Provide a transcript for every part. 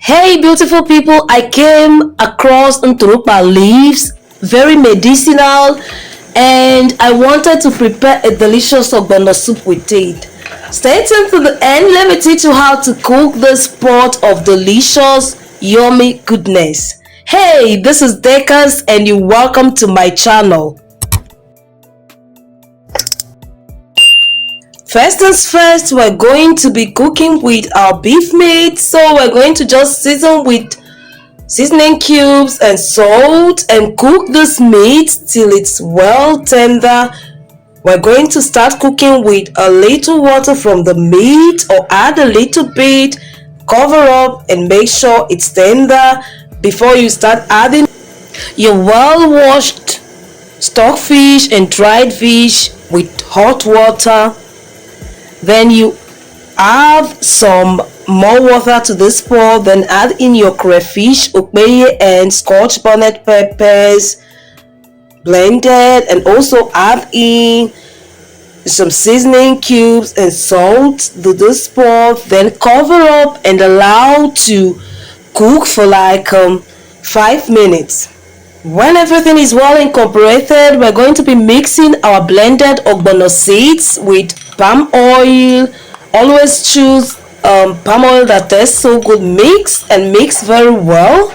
Hey beautiful people, I came across Nturukpa leaves, very medicinal, and I wanted to prepare a delicious ogbono soup with it. Stay tuned to the end, let me teach you how to cook this pot of delicious, yummy goodness. Hey, this is Dekas and you're welcome to my channel. First things first, we're going to be cooking with our beef meat. So we're going to just season with seasoning cubes and salt and cook this meat till it's well tender. We're going to start cooking with a little water from the meat, or add a little bit, cover up and make sure it's tender before you start adding your well washed stockfish and dried fish with hot water. Then you add some more water to this pot, then add in your crayfish, ukbeye and scotch bonnet peppers blended, and also add in some seasoning cubes and salt to this pot. Then cover up and allow to cook for like 5 minutes. When everything is well incorporated, we're going to be mixing our blended ogbono seeds with palm oil. Always choose palm oil that tastes so good. Mix very well.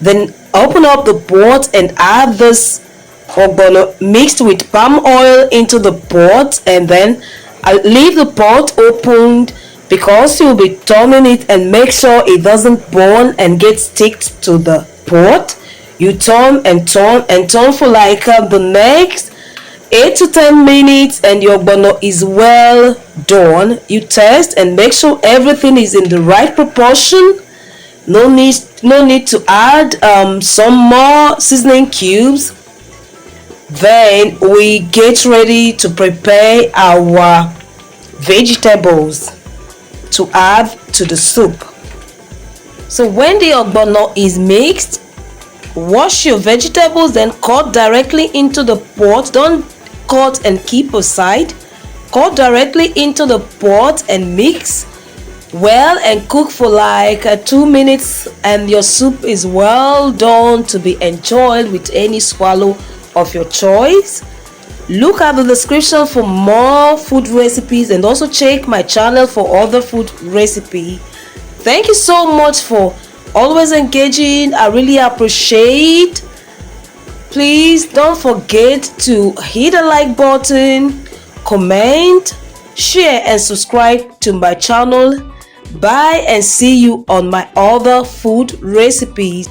Then open up the pot and add this ogbono mixed with palm oil into the pot, and then leave the pot opened because you'll be turning it, and make sure it doesn't burn and get stick to the pot. You turn and turn and turn for like the next 8 to 10 minutes, and your ogbono is well done. You test and make sure everything is in the right proportion. No need to add some more seasoning cubes. Then we get ready to prepare our vegetables to add to the soup. So when the ogbono is mixed, wash your vegetables, then cut directly into the pot. Don't cut and keep aside. Cut directly into the pot and mix well and cook for like 2 minutes, and your soup is well done to be enjoyed with any swallow of your choice. Look at the description for more food recipes, and also check my channel for other food recipe. Thank you so much for always engaging. I really appreciate. Please don't forget to hit the like button, comment, share and subscribe to my channel. Bye, and see you on my other food recipes.